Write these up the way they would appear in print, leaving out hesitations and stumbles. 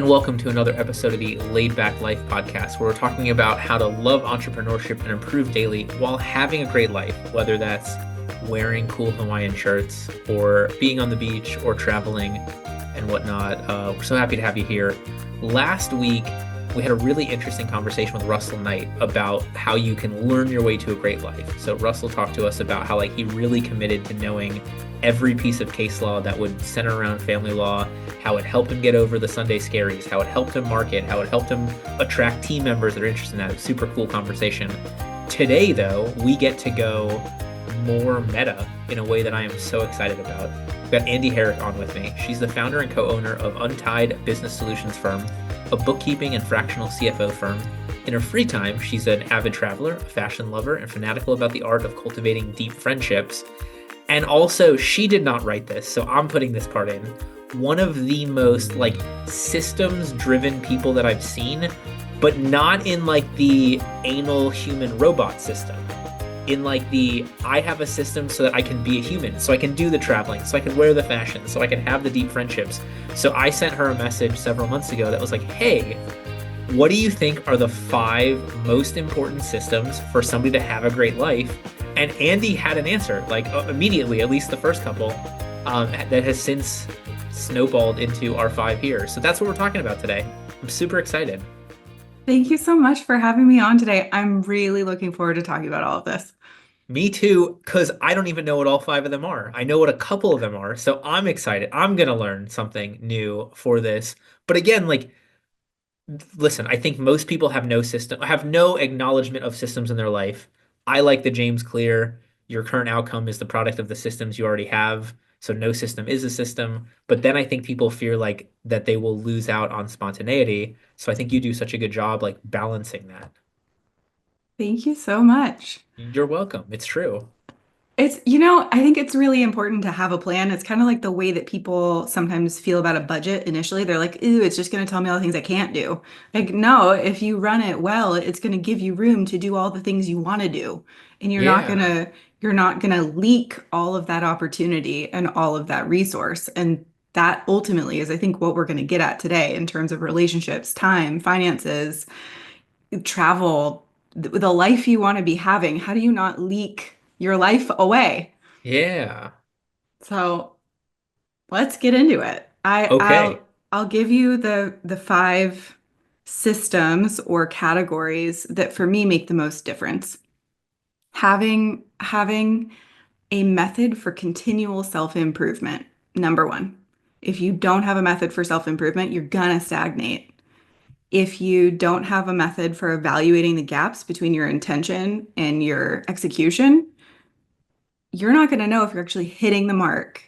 welcome to another episode of the Laid Back Life podcast, where we're talking about how to love entrepreneurship and improve daily while having a great life, whether that's wearing cool Hawaiian shirts or being on the beach or traveling and whatnot. We're so happy to have you here. Last week, we had a really interesting conversation with Russell Knight about how you can learn your way to a great life. So Russell talked to us about how he really committed to knowing every piece of case law that would center around family law, how it helped him get over the Sunday scaries, how it helped him market, how it helped him attract team members that are interested in that. It's a super cool conversation. Today, though, we get to go more meta in a way that I am so excited about. We've got Andie Herrick on with me. She's the founder and co-owner of Untied Business Solutions firm, a bookkeeping and fractional CFO firm. In her free time, she's an avid traveler, a fashion lover, and fanatical about the art of cultivating deep friendships. And also, she did not write this, so I'm putting this part in. One of the most systems-driven people that I've seen, but not in the anal human robot system. In the, I have a system so that I can be a human, so I can do the traveling, so I can wear the fashion, so I can have the deep friendships. So I sent her a message several months ago that was like, hey, what do you think are the 5 most important systems for somebody to have a great life? And Andie had an answer, immediately, at least the first couple, that has since snowballed into our 5 here. So that's what we're talking about today. I'm super excited. Thank you so much for having me on today. I'm really looking forward to talking about all of this. Me too, because I don't even know what all 5 of them are. I know what a couple of them are, so I'm excited. I'm going to learn something new for this. But again, listen, I think most people have no system, have no acknowledgement of systems in their life. I like the James Clear, your current outcome is the product of the systems you already have. So no system is a system. But then I think people fear that they will lose out on spontaneity. So I think you do such a good job balancing that. Thank you so much. You're welcome. It's true. I think it's really important to have a plan. It's kind of like the way that people sometimes feel about a budget initially. They're like, ooh, it's just going to tell me all the things I can't do. No, if you run it well, it's going to give you room to do all the things you want to do. And Yeah. you're not going to leak all of that opportunity and all of that resource. And that ultimately is, I think, what we're going to get at today in terms of relationships, time, finances, travel, the life you want to be having. How do you not leak your life away? Yeah. So let's get into it. Okay. I'll give you the 5 systems or categories that for me make the most difference. Having a method for continual self-improvement, number 1. If you don't have a method for self-improvement, you're gonna stagnate. If you don't have a method for evaluating the gaps between your intention and your execution, you're not going to know if you're actually hitting the mark.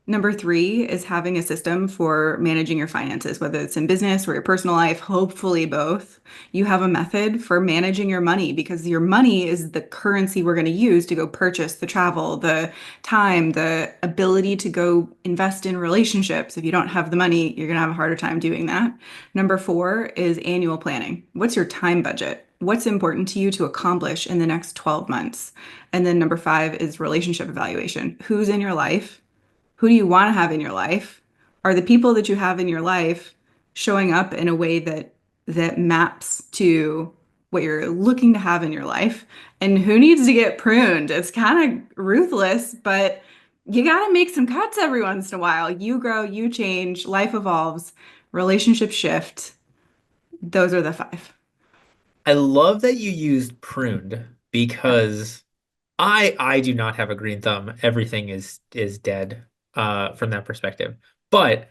Number 3 is having a system for managing your finances, whether it's in business or your personal life, hopefully both. You have a method for managing your money because your money is the currency we're going to use to go purchase the travel, the time, the ability to go invest in relationships. If you don't have the money, you're going to have a harder time doing that. Number 4 is annual planning. What's your time budget? What's important to you to accomplish in the next 12 months? And then number 5 is relationship evaluation. Who's in your life? Who do you want to have in your life? Are the people that you have in your life showing up in a way that maps to what you're looking to have in your life? And who needs to get pruned? It's kind of ruthless, but you got to make some cuts every once in a while. You grow, you change, life evolves, relationships shift. Those are the 5. I love that you used pruned because I do not have a green thumb. Everything is dead from that perspective. But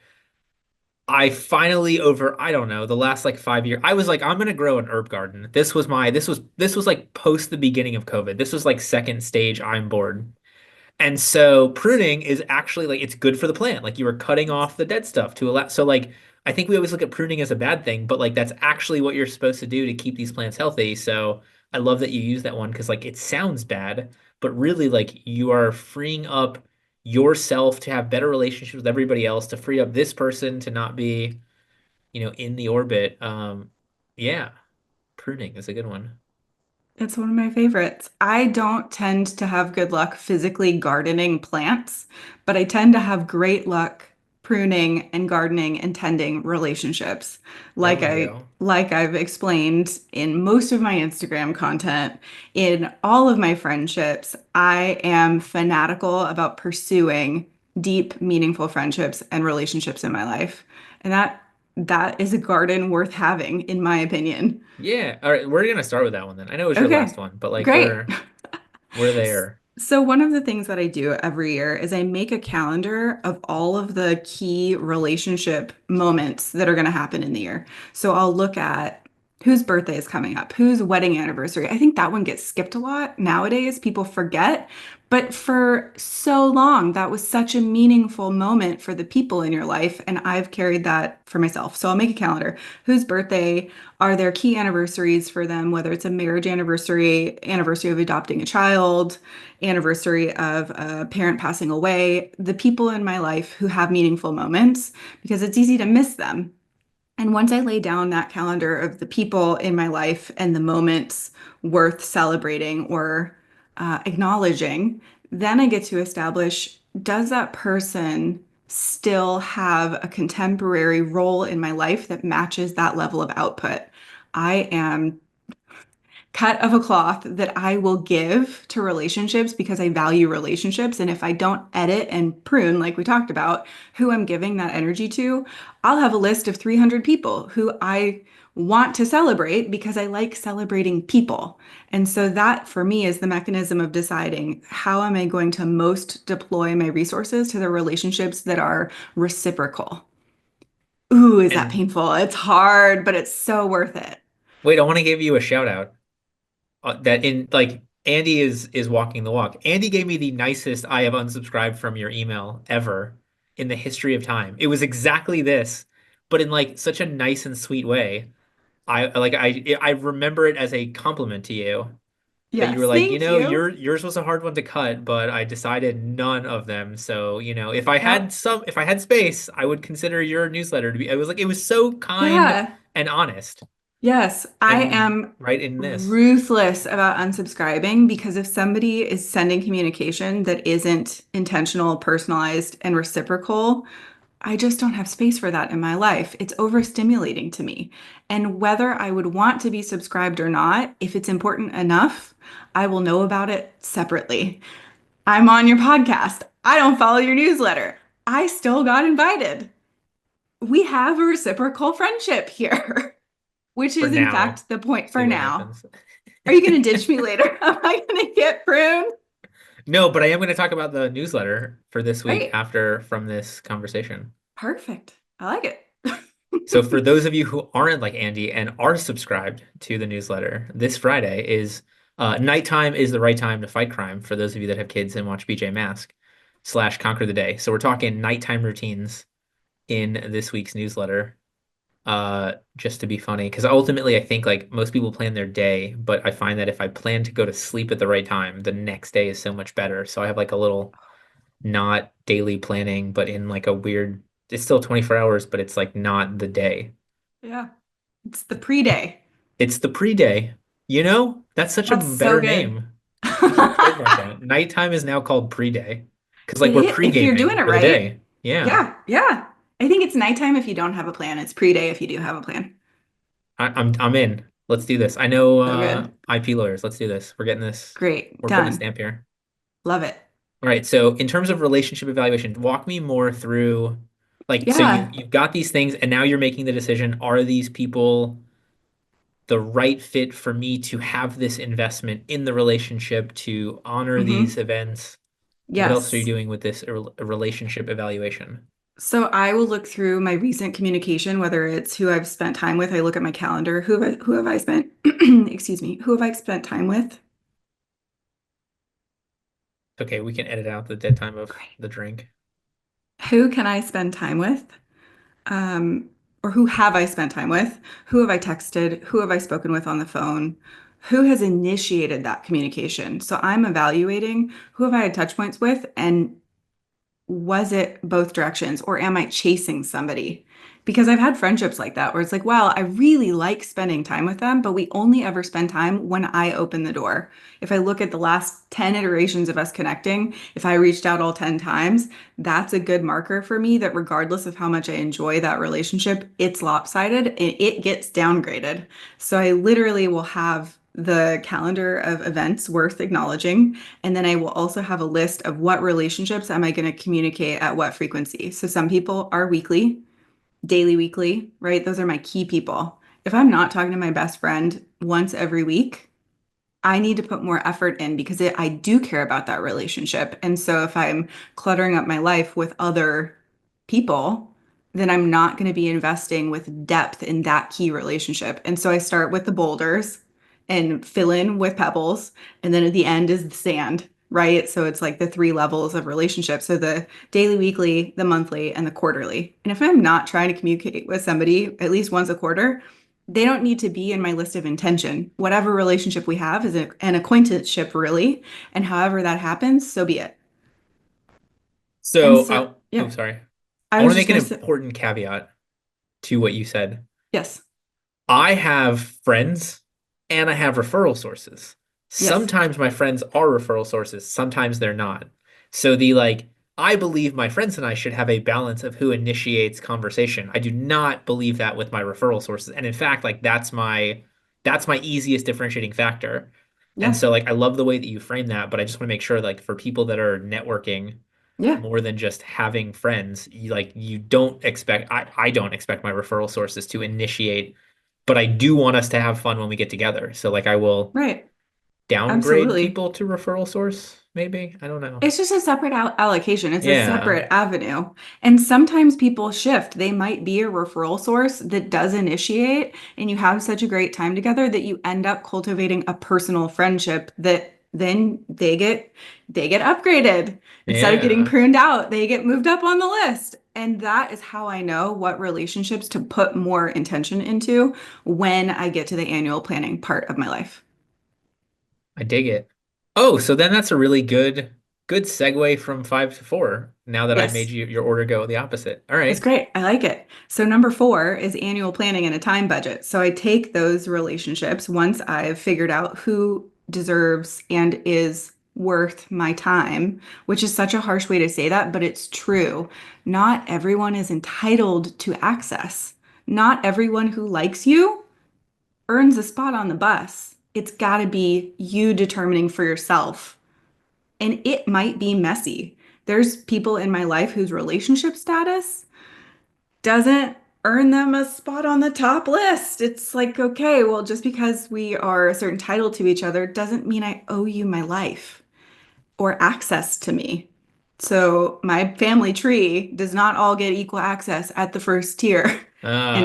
I finally over I don't know the last 5 years I was like I'm gonna grow an herb garden. This was post the beginning of COVID. This was second stage I'm bored. And so pruning is actually it's good for the plant. You were cutting off the dead stuff to allow. So I think we always look at pruning as a bad thing, but that's actually what you're supposed to do to keep these plants healthy. So I love that you use that one because it sounds bad, but really you are freeing up yourself to have better relationships with everybody else, to free up this person to not be, in the orbit. Yeah, pruning is a good one. It's one of my favorites. I don't tend to have good luck physically gardening plants, but I tend to have great luck pruning and gardening and tending relationships. There Like we I go. like I've explained in most of my Instagram content, in all of my friendships, I am fanatical about pursuing deep, meaningful friendships and relationships in my life. And that is a garden worth having, in my opinion. Yeah. All right. We're gonna start with that one then. I know it was your Okay, last one, but like great. we're there. So, one of the things that I do every year is I make a calendar of all of the key relationship moments that are going to happen in the year. So, I'll look at whose birthday is coming up, whose wedding anniversary. I think that one gets skipped a lot nowadays. People forget. But for so long, that was such a meaningful moment for the people in your life. And I've carried that for myself. So, I'll make a calendar. Whose birthday are there key anniversaries for them, whether it's a marriage anniversary, anniversary of adopting a child, anniversary of a parent passing away, the people in my life who have meaningful moments, because it's easy to miss them. And once I lay down that calendar of the people in my life and the moments worth celebrating or acknowledging, then I get to establish, does that person still have a contemporary role in my life that matches that level of output? I am cut of a cloth that I will give to relationships because I value relationships. And if I don't edit and prune, like we talked about, who I'm giving that energy to, I'll have a list of 300 people who I want to celebrate because I like celebrating people. And so that for me is the mechanism of deciding how am I going to most deploy my resources to the relationships that are reciprocal. Ooh, is that And painful? It's hard, but it's so worth it. wait, I want to give you a shout out. That in like Andy is walking the walk. Andy gave me the nicest I have unsubscribed from your email ever in the history of time. It was exactly this, but in like such a nice and sweet way. I remember it as a compliment to you that you were Yes, like, thank you. yours was a hard one to cut, but I decided none of them. So, Yep. if I had space, I would consider your newsletter to be. It was like it was so kind Yeah. and honest Yes, I and am right in this. ruthless about unsubscribing because if somebody is sending communication that isn't intentional, personalized, and reciprocal, I just don't have space for that in my life. It's overstimulating to me. And whether I would want to be subscribed or not, if it's important enough, I will know about it separately. I'm on your podcast. I don't follow your newsletter. I still got invited. We have a reciprocal friendship here. Which For is in now. fact the point See for what now. happens. Are you going to ditch me later? Am I going to get pruned? No, but I am going to talk about the newsletter for this week Great. after from this conversation. Perfect. I like So it. for those of you who aren't like Andy and are subscribed to the newsletter, this Friday is nighttime is the right time to fight crime for those of you that have kids and watch BJ Mask / Conquer the Day. So we're talking nighttime routines in this week's newsletter. Just to be funny, because ultimately I think like most people plan their day, but I find that if I plan to go to sleep at the right time, the next day is so much better. So I have like a little not daily planning, but in like a weird, it's still 24 hours, but it's like not the day. Yeah. It's the pre-day. It's the pre-day. That's such a That's so better good. name. We should trademark that. Nighttime is now called pre-day because like we're If you're doing pre-gaming it for the right. day. Yeah. Yeah. Yeah. I think it's nighttime if you don't have a plan. It's pre-day if you do have a plan. I'm in. Let's do this. I know So good. IP lawyers. Let's do this. We're getting this. Great. We're putting a Done. stamp here. Love it. All right. So in terms of relationship evaluation, walk me more through like so Yeah. you've got these things and now you're making the decision, are these people the right fit for me to have this investment in the relationship to honor these Hmm. events? What else are you Yes. doing with this relationship evaluation? So I will look through my recent communication, whether it's who I've spent time with. I look at my calendar. Who have I spent, excuse me, who have I spent time with? Okay, we can edit out the dead time of Great. the drink. Who can I spend time with? Um, or who have I spent time with? Who have I texted? Who have I spoken with on the phone? Who has initiated that communication? So I'm evaluating who have I had touch points with and was it both directions or am I chasing somebody? Because I've had friendships like that where it's like, wow, I really like spending time with them, but we only ever spend time when I open the door. If I look at the last 10 iterations of us connecting, if I reached out all 10 times, that's a good marker for me that regardless of how much I enjoy that relationship, it's lopsided and it gets downgraded. So I literally will have the calendar of events worth acknowledging. And then I will also have a list of what relationships am I going to communicate at what frequency. So some people are weekly, daily, weekly, right? Those are my key people. If I'm not talking to my best friend once every week, I need to put more effort in because I do care about that relationship. And so if I'm cluttering up my life with other people, then I'm not going to be investing with depth in that key relationship. And so I start with the boulders and fill in with pebbles. And then at the end is the sand, right? So it's like the three levels of relationship. So the daily, weekly, the monthly, and the quarterly. And if I'm not trying to communicate with somebody at least once a quarter, they don't need to be in my list of intention. Whatever relationship we have is an acquaintanceship, really. And however that happens, so be it. And So so, yeah, sorry. I I want was to just make an going to say, important caveat to what you said. yes, I have friends and I have referral sources. yes, Sometimes my friends are referral sources, sometimes they're not. So the like, I believe my friends and I should have a balance of who initiates conversation. I do not believe that with my referral sources. And in fact, like that's my easiest differentiating factor. And yeah, so like I love the way that you frame that, but I just want to make sure like for people that are networking yeah, more than just having friends, you don't expect I don't expect my referral sources to initiate, but I do want us to have fun when we get together. So like I will right. downgrade Absolutely. people to referral source, maybe. I don't know. It's just a separate allocation. It's a Yeah. separate avenue. And sometimes people shift. They might be a referral source that does initiate, and you have such a great time together that you end up cultivating a personal friendship that then they get upgraded. Instead of getting Yeah. pruned out, they get moved up on the list. And that is how I know what relationships to put more intention into when I get to the annual planning part of my life. I dig it. Oh, so then that's a really good segue from 5 to 4. Now that I've made Yes. your order go the opposite. All It's right. great. I like it. So, number four is annual planning and a time budget. So, I take those relationships once I've figured out who deserves and is worth my time, which is such a harsh way to say that, but it's true. Not everyone is entitled to access. Not everyone who likes you earns a spot on the bus. It's got to be you determining for yourself. And it might be messy. There's people in my life whose relationship status doesn't earn them a spot on the top list. It's like, okay, well, just because we are a certain title to each other doesn't mean I owe you my life or access to me. So my family tree does not all get equal access at the first tier.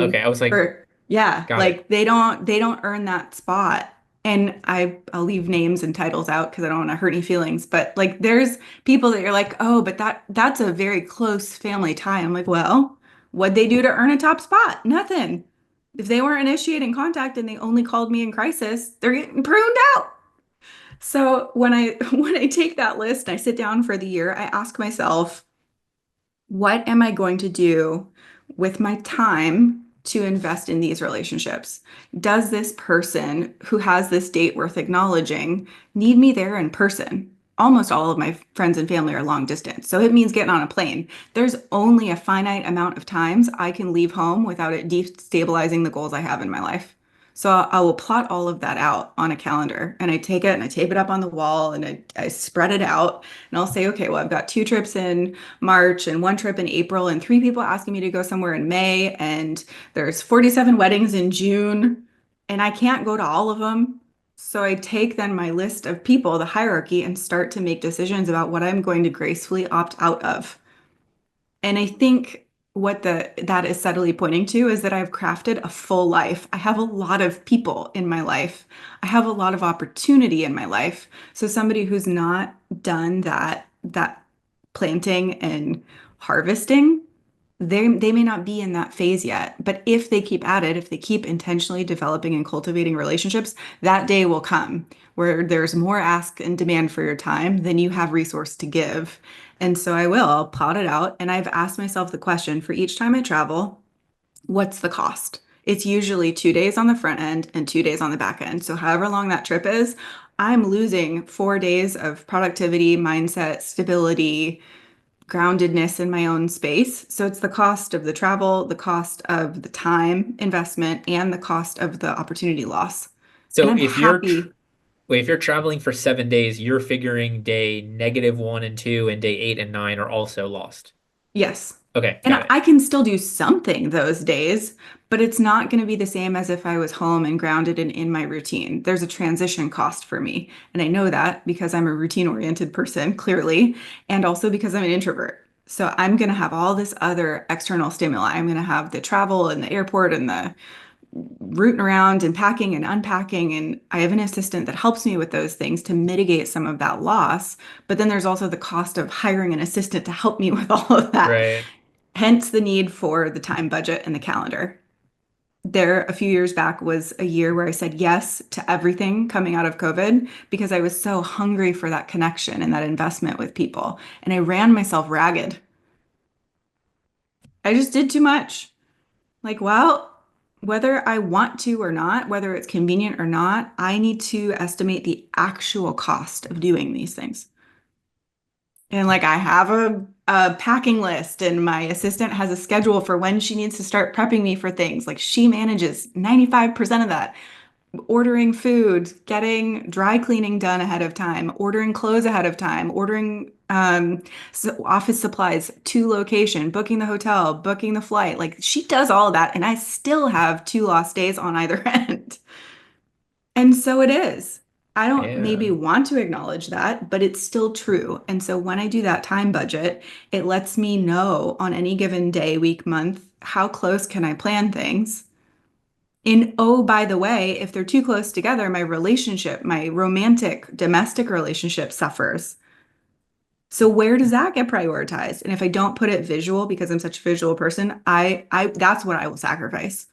Okay. And I was like, yeah, got it. like they don't earn that spot. And I'll leave names and titles out because I don't want to hurt any feelings. But like there's people that you're like, oh, but that's a very close family tie. I'm like, well, what'd they do to earn a top spot? Nothing. If they weren't initiating contact and they only called me in crisis, they're getting pruned out. So when I when I take that list, I sit down for the year, I ask myself, what am I going to do with my time to invest in these relationships? Does this person who has this date worth acknowledging need me there in person? Almost all of my friends and family are long distance, so it means getting on a plane. There's only a finite amount of times I can leave home without it destabilizing the goals I have in my life. So I will plot all of that out on a calendar and I take it and I tape it up on the wall and I spread it out and I'll say, okay, well, I've got 2 trips in March and 1 trip in April and 3 people asking me to go somewhere in May and there's 47 weddings in June and I can't go to all of them. So I take then my list of people, the hierarchy, and start to make decisions about what I'm going to gracefully opt out of. And I think what that is subtly pointing to is that I've crafted a full life. I have a lot of people in my life. I have a lot of opportunity in my life. So somebody who's not done that planting and harvesting they may not be in that phase yet, but if they keep at it, if they keep intentionally developing and cultivating relationships, that day will come where there's more ask and demand for your time than you have resource to give. And so I'll plot it out. And I've asked myself the question for each time I travel, what's the cost? It's usually 2 days on the front end and 2 days on the back end. So however long that trip is, I'm losing 4 days of productivity, mindset, stability, groundedness in my own space. So it's the cost of the travel, the cost of the time investment, and the cost of the opportunity loss. And So I'm if you're happy. wait, if you're traveling for 7 days, you're figuring day -1 and 2 and day 8 and 9 are also lost. Yes. Okay, And got it. I can still do something those days, but it's not going to be the same as if I was home and grounded and in my routine. There's a transition cost for me. And I know that because I'm a routine-oriented person, clearly, and also because I'm an introvert. So I'm going to have all this other external stimuli. I'm going to have the travel and the airport and the rooting around and packing and unpacking. And I have an assistant that helps me with those things to mitigate some of that loss. But then there's also the cost of hiring an assistant to help me with all of that. Right. Hence the need for the time budget and the calendar. There, a few years back, was a year where I said yes to everything coming out of COVID because I was so hungry for that connection and that investment with people. And I ran myself ragged. I just did too much. Like, well, whether I want to or not, whether it's convenient or not, I need to estimate the actual cost of doing these things. And like I have a packing list, and my assistant has a schedule for when she needs to start prepping me for things. Like she manages 95% of that. Ordering food, getting dry cleaning done ahead of time, ordering clothes ahead of time, ordering office supplies to location, booking the hotel, booking the flight. Like she does all of that, and I still have 2 lost days on either end. And so it is. I don't Yeah. maybe want to acknowledge that, but it's still true. And so when I do that time budget, it lets me know on any given day, week, month, how close can I plan things? And oh, by the way, if they're too close together, my relationship, my romantic, domestic relationship suffers. So where does that get prioritized? And if I don't put it visual because I'm such a visual person, I that's what I will sacrifice.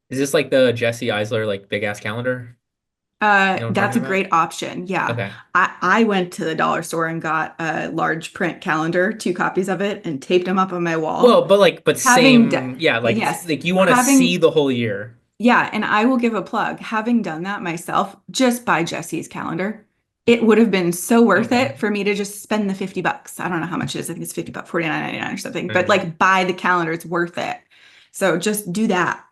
Is this like the Jesse Eisler like big ass calendar? You know what I'm That's talking a about? great option. Yeah. Okay. I went to the dollar store and got a large print calendar, 2 copies of it, and taped them up on my wall. Well, but Having done, same, yeah, yes, like you want to see having, the whole year. yeah, and I will give a plug. Having done that myself, just by Jesse's calendar, it would have been so worth Okay. it for me to just spend the $50. I don't know how much it is. I think it's 50 bucks, 49.99 or something, but Mm. like buy the calendar, it's worth it. So just do that.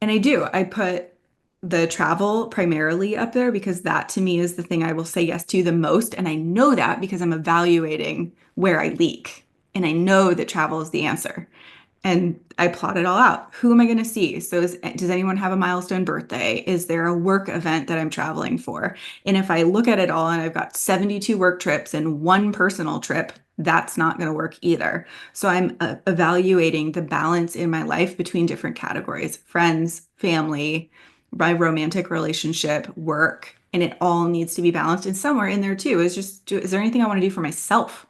And I do. I put the travel primarily up there because that to me is the thing I will say yes to the most. And I know that because I'm evaluating where I leak. And I know that travel is the answer. And I plot it all out. Who am I going to see? So, does anyone have a milestone birthday? Is there a work event that I'm traveling for? And if I look at it all and I've got 72 work trips and one personal trip, that's not going to work either. So, I'm evaluating the balance in my life between different categories: friends, family, my romantic relationship, work. And it all needs to be balanced. And somewhere in there too is just, is there anything I want to do for myself?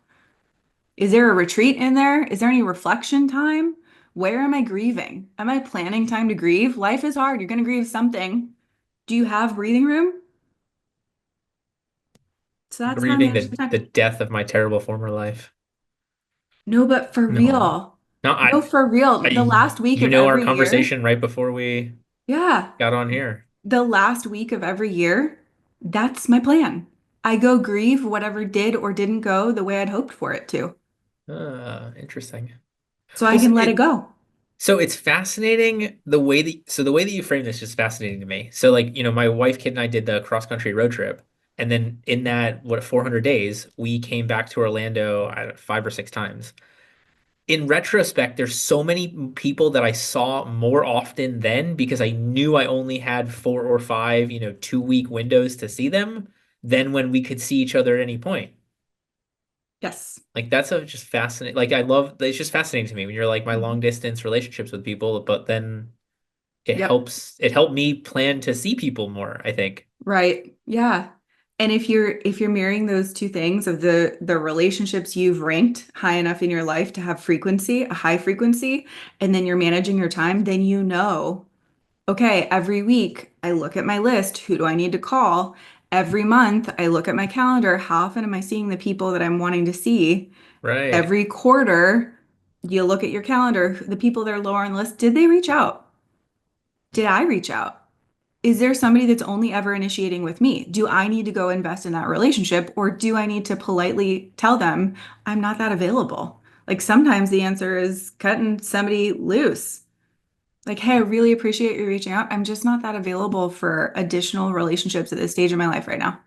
Is there a retreat in there? Is there any reflection time? Where am I grieving? Am I planning time to grieve? Life is hard. You're going to grieve something. Do you have breathing room? So that's how I Grieving manage the the time. death of my terrible former life. No, but for No. real. No, No, for real. The I last week you of know our every year. conversation right before we Yeah. got on here. The last week of every year. That's my plan. I go grieve whatever did or didn't go the way I'd hoped for it to. Interesting. So I Well, can let it go. so it's fascinating the way that you frame this is fascinating to me. So like, my wife, kid, and I did the cross country road trip. And then in that, 400 days, we came back to Orlando, I don't know, 5 or 6 times. In retrospect, there's so many people that I saw more often then because I knew I only had 4 or 5, 2 week windows to see them than when we could see each other at any point. Yes. Like that's a just fascinating. Like I love, it's just fascinating to me when you're like my long Mhm. distance relationships with people, but then Yep. it helped me plan to see people more, I think. Right. Yeah. And if you're marrying those two things of the relationships you've ranked high enough in your life to have frequency, a high frequency, and then you're managing your time, then you know, okay, every week I look at my list, who do I need to call? Every month I look at my calendar, how often am I seeing the people that I'm wanting to see? Right. Every quarter, you look at your calendar, the people that are lower on the list, did they reach out? Did I reach out? Is there somebody that's only ever initiating with me? Do I need to go invest in that relationship or do I need to politely tell them I'm not that available? Like sometimes the answer is cutting somebody loose. Like, hey, I really appreciate you reaching out. I'm just not that available for additional relationships at this stage of my life right now.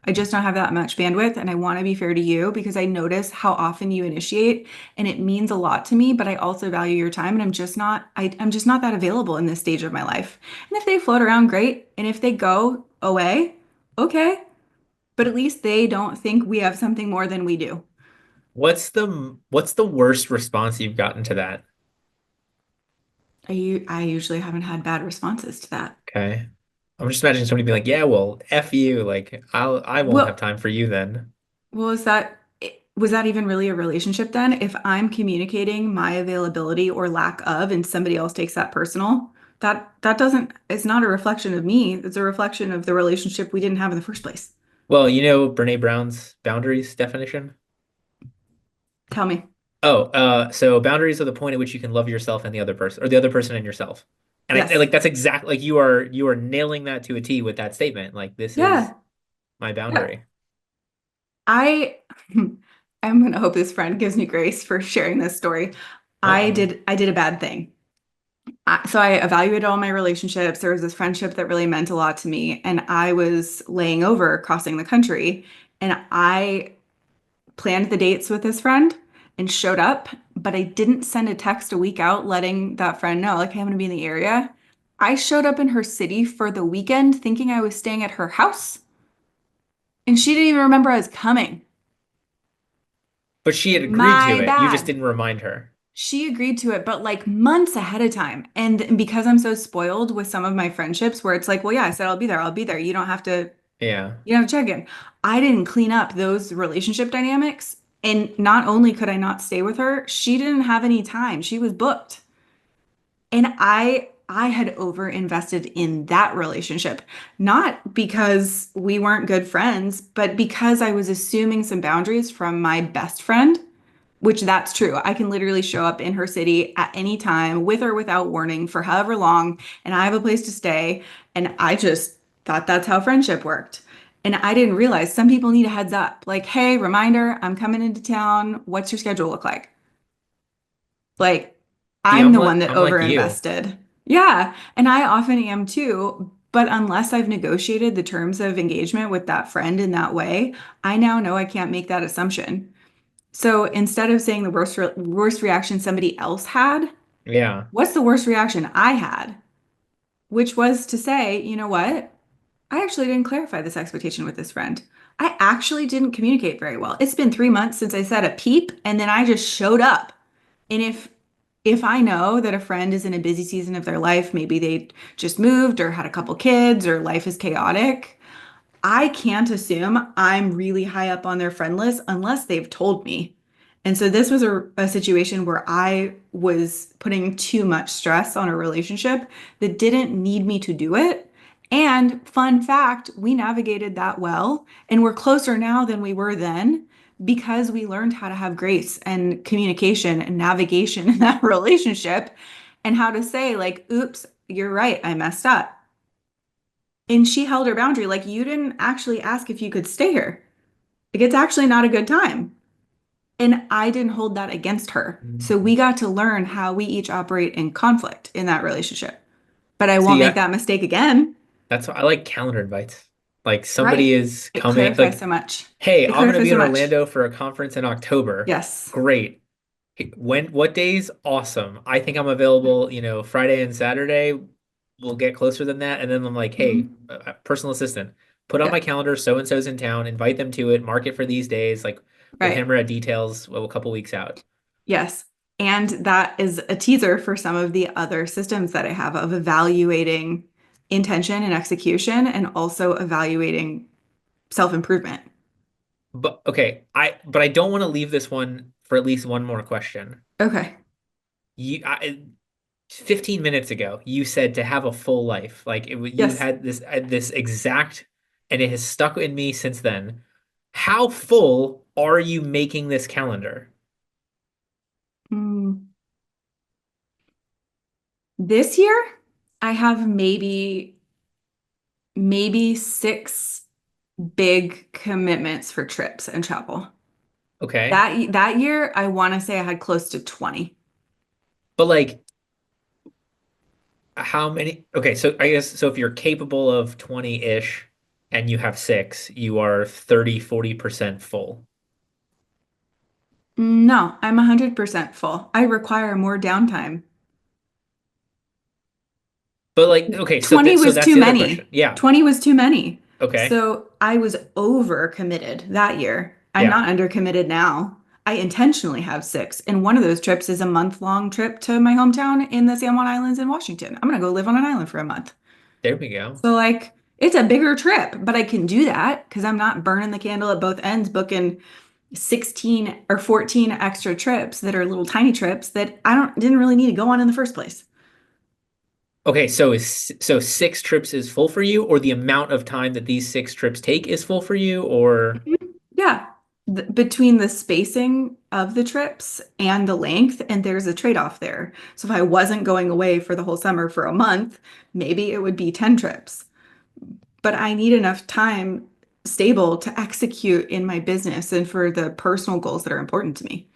I just don't have that much bandwidth, and I want to be fair to you because I notice how often you initiate, and it means a lot to me, but I also value your time, and I'm just not that available in this stage of my life. And if they float around, great. And if they go away, okay. But at least they don't think we have something more than we do. What's the worst response you've gotten to that? I usually haven't had bad responses to that. Okay. I'm just imagining somebody being like, "Yeah, well, F you. Like, I won't have Well, time for you then." Well, was that even really a relationship then? If I'm communicating my availability or lack of and somebody else takes that personal, that doesn't it's not a reflection of me. It's a reflection of the relationship we didn't have in the first place. Well, you know Brene Brown's boundaries definition? Tell me. Oh, so boundaries are the point at which you can love yourself and the other person, or the other person and yourself. And I Yes. like that's exactly like you are nailing that to a T with that statement. Like this is Yeah. my Yeah. boundary. I I'm gonna hope this friend gives me grace for sharing this story. Uh-oh. I did a bad thing. So I evaluated all my relationships. There was this friendship that really meant a lot to me, and I was laying over crossing the country, and I planned the dates with this friend and showed up, but I didn't send a text a week out letting that friend know, like, hey, I'm gonna be in the area. I showed up in her city for the weekend thinking I was staying at her house, and she didn't even remember I was coming. But she had agreed to My it. You just bad. didn't remind her. She agreed to it, but like months ahead of time. And because I'm so spoiled with some of my friendships where it's like, well, yeah, I said I'll be there. I'll be there. Yeah. You don't have to check in. I didn't clean up those relationship dynamics. And not only could I not stay with her, she didn't have any time. She was booked. And I had over invested in that relationship, not because we weren't good friends, but because I was assuming some boundaries from my best friend, which that's true. I can literally show up in her city at any time with or without warning for however long, and I have a place to stay. And I just thought that's how friendship worked. And I didn't realize some people need a heads up. Like, hey, reminder, I'm coming into town. What's your schedule look like? Like, See, I'm the one that I'm like you. overinvested. Yeah. And I often am too. But unless I've negotiated the terms of engagement with that friend in that way, I now know I can't make that assumption. So instead of saying the worst reaction somebody else had, Yeah. what's the worst reaction I had? Which was to say, you know what? I actually didn't clarify this expectation with this friend. I actually didn't communicate very well. It's been 3 months since I said a peep, and then I just showed up. And if I know that a friend is in a busy season of their life, maybe they just moved or had a couple kids or life is chaotic, I can't assume I'm really high up on their friend list unless they've told me. And so this was a situation where I was putting too much stress on a relationship that didn't need me to do it. And fun fact, we navigated that well, and we're closer now than we were then because we learned how to have grace and communication and navigation in that relationship and how to say, like, oops, you're right, I messed up. And she held her boundary. Like, you didn't actually ask if you could stay here. Like, it's actually not a good time. And I didn't hold that against her. So we got to learn how we each operate in conflict in that relationship. But I won't See, make that mistake again. that's why I like calendar invites. Like somebody Right. is It coming, clarifies like, so much. hey, It I'm gonna clarifies be so in much. Orlando for a conference in October. Yes. Great. What days? Awesome. I think I'm available, Friday and Saturday. We'll get closer than that. And then I'm like, hey, Hmm. personal assistant, put on my Yep. calendar, so and so's in town, invite them to it, mark it for these days. Like we'll Right. hammer out details a couple weeks out. Yes. And that is a teaser for some of the other systems that I have of evaluating intention and execution and also evaluating self-improvement. But okay, I don't want to leave this one for at least one more question. Okay. You 15 minutes ago, you said to have a full life. Like you Yes. had this exact, and it has stuck in me since then. How full are you making this calendar? Mm, this year, I have maybe six big commitments for trips and travel. Okay. That year, I want to say I had close to 20. But like how many? Okay, so I guess so if you're capable of 20-ish and you have six, you are 30-40% full. No, I'm 100% full. I require more downtime. But like, okay, 20 so was that's too the other question. many. Yeah. 20 was too many. Okay. So I was over committed that year. I'm Yeah. not under committed now. I intentionally have six. And one of those trips is a month-long trip to my hometown in the San Juan Islands in Washington. I'm going to go live on an island for a month. There we go. So, like, it's a bigger trip, but I can do that because I'm not burning the candle at both ends, booking 16 or 14 extra trips that are little tiny trips that didn't really need to go on in the first place. Okay, so six trips is full for you, or the amount of time that these six trips take is full for you, or Yeah. Between the spacing of the trips and the length, and there's a trade-off there. So if I wasn't going away for the whole summer for a month, maybe it would be 10 trips. But I need enough time stable to execute in my business and for the personal goals that are important to me.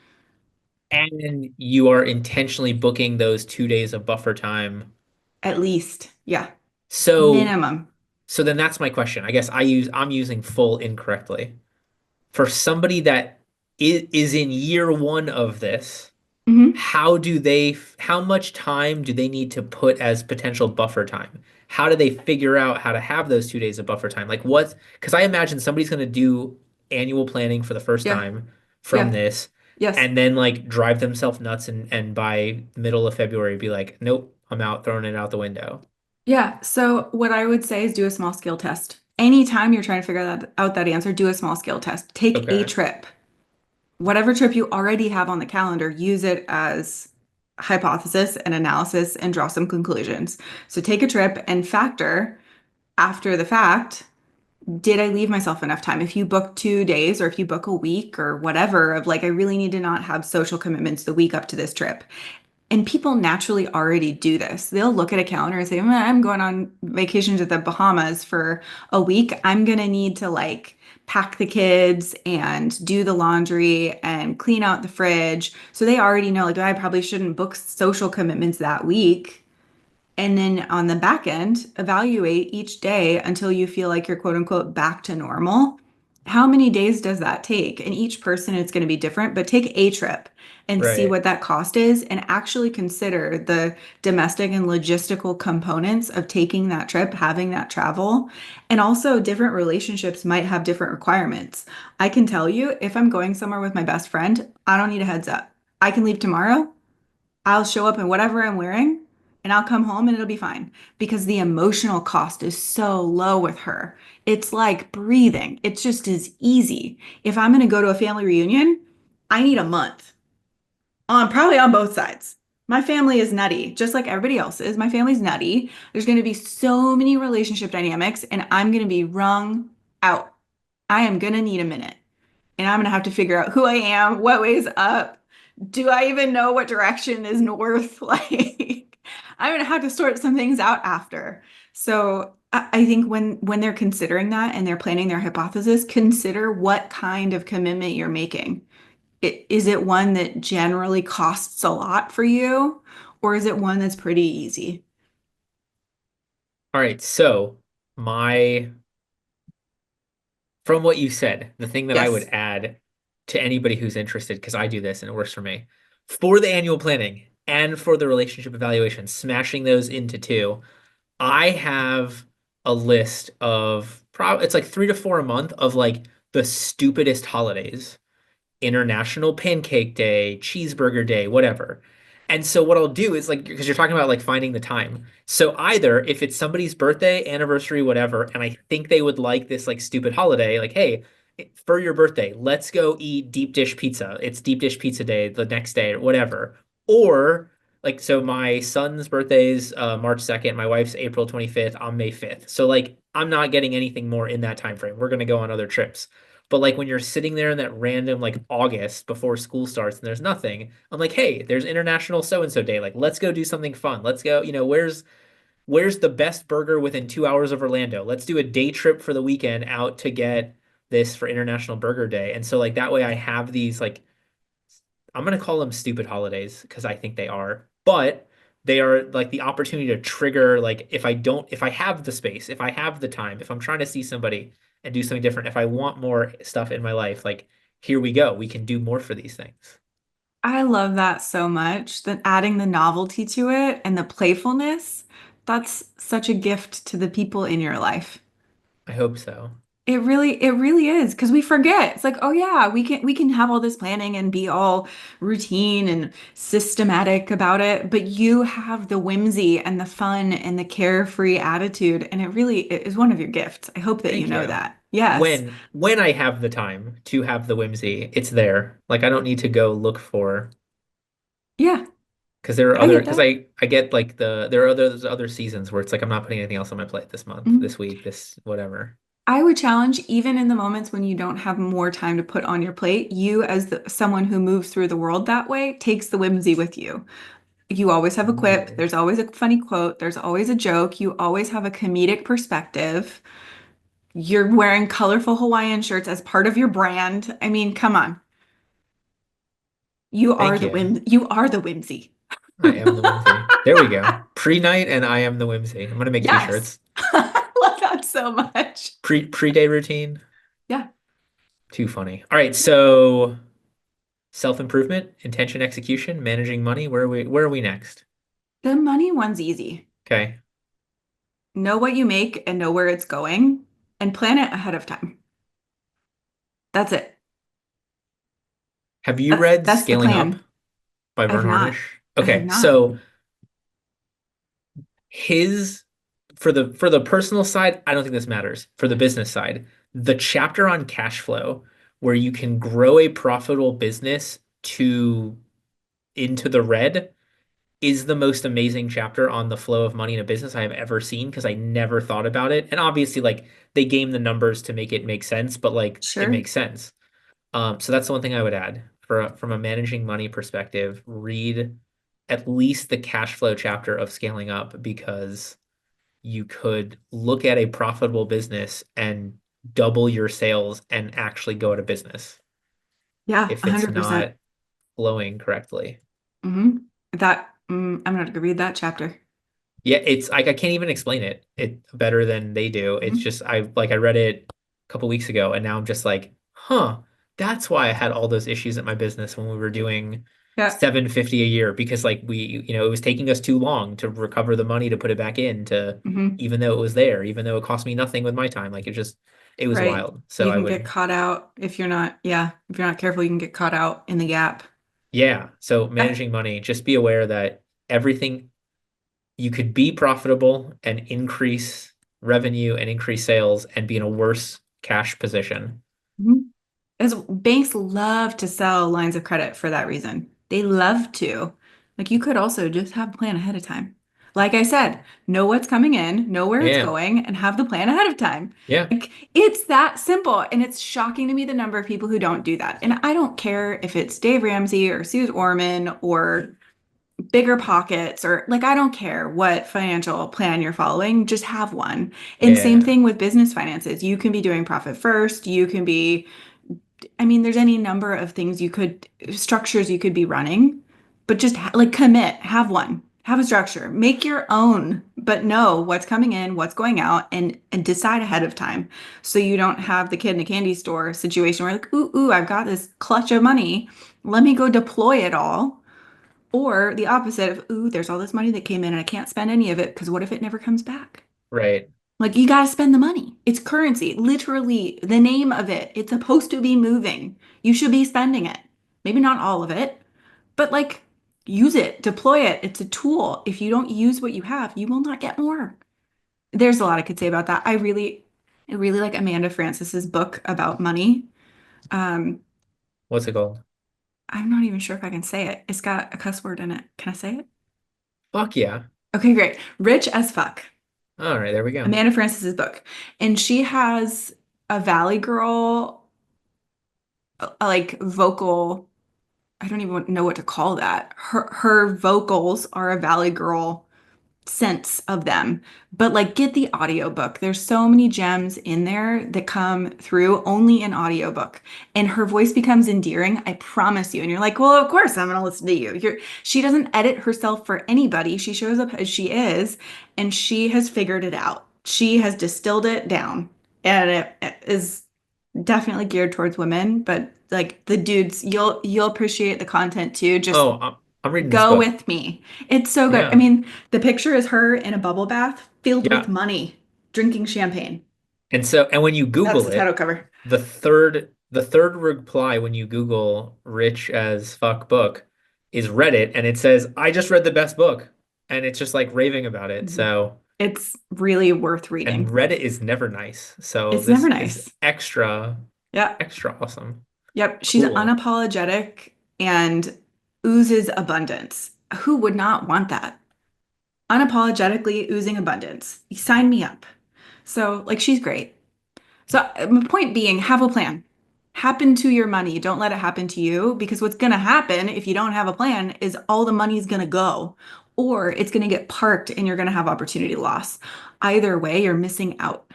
and you are intentionally booking those 2 days of buffer time. At least, yeah, So minimum. so then that's my question. I guess I'm using full incorrectly. For somebody that is in year one of this, Hmm. how much time do they need to put as potential buffer time? How do they figure out how to have those 2 days of buffer time? Like what? Because I imagine somebody's going to do annual planning for the first Yeah, time from yeah, this yes. and then like drive themselves nuts and by middle of February be like, nope, I'm out, throwing it out the window. Yeah. So what I would say is do a small scale test. Anytime you're trying to figure that answer, do a small scale test. Take a Okay. trip. Whatever trip you already have on the calendar, use it as hypothesis and analysis and draw some conclusions. So take a trip and factor after the fact, did I leave myself enough time? If you book 2 days or if you book a week or whatever, of like, I really need to not have social commitments the week up to this trip. And people naturally already do this. They'll look at a calendar and say, I'm going on vacation to the Bahamas for a week. I'm going to need to like pack the kids and do the laundry and clean out the fridge. So they already know, like, I probably shouldn't book social commitments that week. And then on the back end, evaluate each day until you feel like you're quote unquote back to normal. How many days does that take? And each person, it's going to be different, but take a trip and see Right. what that cost is and actually consider the domestic and logistical components of taking that trip, having that travel. And also, different relationships might have different requirements. I can tell you if I'm going somewhere with my best friend, I don't need a heads up. I can leave tomorrow. I'll show up in whatever I'm wearing and I'll come home and it'll be fine because the emotional cost is so low with her. It's like breathing. It's just as easy. If I'm going to go to a family reunion, I need a month on probably on both sides. My family is nutty, just like everybody else is. My family's nutty. There's going to be so many relationship dynamics and I'm going to be wrung out. I am going to need a minute and I'm going to have to figure out who I am, what way's up, do I even know what direction is north? Like, I'm gonna have to sort some things out after. So I think when they're considering that and they're planning their hypothesis, consider what kind of commitment you're making. Is it one that generally costs a lot for you, or is it one that's pretty easy? All right. So my from what you said, the thing that I would Yes. add to anybody who's interested, because I do this and it works for me, for the annual planning and for the relationship evaluation, smashing those into two, I have a list of it's like 3 to 4 a month of like the stupidest holidays. International Pancake Day, Cheeseburger Day, whatever. And so what I'll do is like because you're talking about like finding the time. So either if it's somebody's birthday, anniversary, whatever, and I think they would like this like stupid holiday, like, hey, for your birthday, let's go eat deep dish pizza. It's deep dish pizza day the next day or whatever. Or like so my son's birthday's March 2nd, my wife's April 25th, I'm May 5th. So like I'm not getting anything more in that time frame. We're gonna go on other trips. But like when you're sitting there in that random like August before school starts and there's nothing, I'm like, hey, there's International so and so day. Like, let's go do something fun. Let's go, where's the best burger within 2 hours of Orlando? Let's do a day trip for the weekend out to get this for International Burger Day. And so like that way I have these like I'm gonna call them stupid holidays because I think they are, but they are like the opportunity to trigger like if I have the space, if I have the time, if I'm trying to see somebody and do something different, if I want more stuff in my life, like here we go. We can do more for these things. I love that so much. That adding the novelty to it and the playfulness, that's such a gift to the people in your life. I hope so. It really is because we forget. It's like, oh yeah, we can have all this planning and be all routine and systematic about it, but you have the whimsy and the fun and the carefree attitude, and it is one of your gifts. I hope that you Thank know you. that. Yes. When I have the time to have the whimsy, it's there. Like I don't need to go look for Yeah, because there are I other get because that. I get like there are other seasons where it's like I'm not putting anything else on my plate this month, Mhm. this week, this whatever. I would challenge, even in the moments when you don't have more time to put on your plate, you as someone who moves through the world that way takes the whimsy with you. You always have a quip. Ooh. There's always a funny quote. There's always a joke. You always have a comedic perspective. You're wearing colorful Hawaiian shirts as part of your brand. I mean, come on. Thank you. You are the whimsy. I am the whimsy. There we go. Pre-night and I am the whimsy. I'm gonna make Yes. t-shirts. I love that so much. Pre-day routine. Yeah. Too funny. All right, so self-improvement, intention, execution, managing money. Where are we next? The money one's easy. Okay. Know what you make and know where it's going and plan it ahead of time. That's it. Have you That's read that's the Scaling Up plan. by I have Vern not. Harnish? I have Okay, not. so his for the personal side, I don't think this matters. For the business side, the chapter on cash flow, where you can grow a profitable business to into the red, is the most amazing chapter on the flow of money in a business I have ever seen because I never thought about it. And obviously, like they game the numbers to make it make sense, but like it Sure. makes sense. So that's the one thing I would add from a managing money perspective. Read at least the cash flow chapter of Scaling Up because you could look at a profitable business and double your sales and actually go out of business Yeah, if it's 100%. not flowing correctly. hmm I'm gonna read that chapter. Yeah, it's like I can't even explain it better than they do. It's Mhm. just I read it a couple weeks ago and now I'm just like, huh, that's why I had all those issues at my business when we were doing Yeah. 750 a year because like it was taking us too long to recover the money to put it back in to hmm even though it was there, even though it cost me nothing with my time. Like it was Right. wild. So You I can get would caught out if you're not, yeah, if you're not careful, you can get caught out in the gap. yeah. So Yeah. managing money, just be aware that everything you could be profitable and increase revenue and increase sales and be in a worse cash position. Mhm. As banks love to sell lines of credit for that reason. They love to. Like you could also just have a plan ahead of time. Like I said, know what's coming in, know where it's Yeah. going, and have the plan ahead of time. Yeah. Like it's that simple. And it's shocking to me the number of people who don't do that. And I don't care if it's Dave Ramsey or Suze Orman or bigger pockets or like I don't care what financial plan you're following, just have one. And same Yeah. thing with business finances. You can be doing profit first, you can be I mean, there's any number of things structures you could be running, but just like commit, have one, have a structure, make your own, but know what's coming in, what's going out, and decide ahead of time. So you don't have the kid in a candy store situation where like, ooh, I've got this clutch of money. Let me go deploy it all. Or the opposite of, ooh, there's all this money that came in and I can't spend any of it because what if it never comes back? Right. Like you got to spend the money. It's currency, literally the name of it. It's supposed to be moving. You should be spending it. Maybe not all of it, but like Use it, deploy it. It's a tool. If you don't use what you have, you will not get more. There's a lot I could say about that. I really like Amanda Francis's book about money. Um, What's it called? I'm not even sure if I can say it. It's got a cuss word in it. Can I say it? Fuck yeah. Okay, great. Rich as Fuck. All right, there we go. Amanda Francis's book. And she has a Valley Girl like vocal, I don't even know what to call that. Her vocals are a Valley Girl sense of them. But like get the audiobook. There's so many gems in there that come through only in audiobook. And her voice becomes endearing, I promise you. And you're like, well, of course I'm gonna listen to you. She doesn't edit herself for anybody. She shows up as she is, and she has figured it out. She has distilled it down. And it is definitely geared towards women, but like the dudes, you'll appreciate the content too. Just Oh, I'm reading this go book. with me. It's so good. I Yeah. mean, the picture is her in a bubble bath filled with Yeah. money, drinking champagne. And when you That's Google the title it, cover. the third reply when you Google rich as fuck book is Reddit, and it says, I just read the best book. And it's just like raving about it. Mhm. So, It's really worth and reading. Reddit is never nice. So It's this never is nice. extra, Yeah. extra awesome. Yep. She's Cool. unapologetic and oozes abundance. Who would not want that? Unapologetically oozing abundance. Sign me up. So, like, she's great. So, my point being, have a plan. Happen to your money. Don't let it happen to you because what's going to happen if you don't have a plan is all the money's going to go or it's going to get parked and you're going to have opportunity loss. Either way, you're missing out.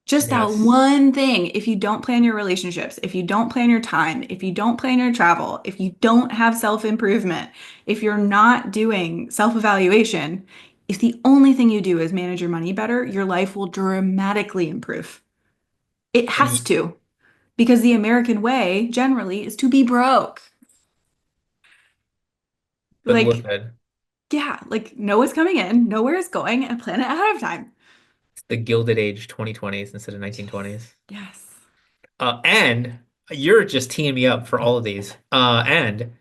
Just that Yes. one thing. If you don't plan your relationships, if you don't plan your time, if you don't plan your travel, if you don't have self-improvement, if you're not doing self-evaluation, if the only thing you do is manage your money better, your life will dramatically improve. It And has to, because the American way generally is to be broke. but look Like, at yeah, like know what's coming in, know where it's going, and plan it ahead of time. the Gilded Age 2020s instead of 1920s. Yes. And you're just teeing me up for all of these. And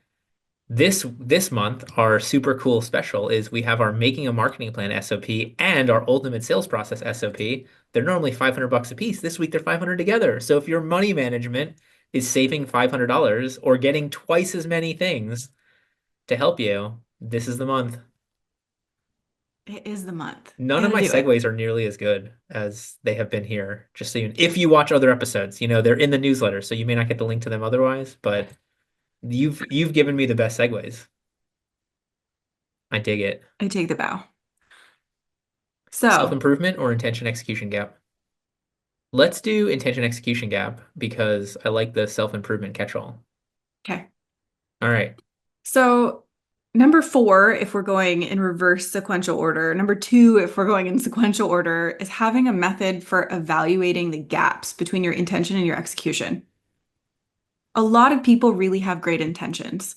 this month, our super cool special is we have our Making a Marketing Plan SOP and our Ultimate Sales Process SOP. They're normally $500 a piece. This week they're 500 together. So if your money management is saving $500 or getting twice as many things to help you, this is the month. It is the month. None of Gotta my do it. segues are nearly as good as they have been here. Just so if you watch other episodes, they're in the newsletter, so you may not get the link to them otherwise, but you've given me the best segues. I dig it. I take the bow. So, Self-improvement or intention execution gap? Let's do intention execution gap because I like the self-improvement catch-all. okay. All right. So, number four, if we're going in reverse sequential order, number two, if we're going in sequential order, is having a method for evaluating the gaps between your intention and your execution. A lot of people really have great intentions,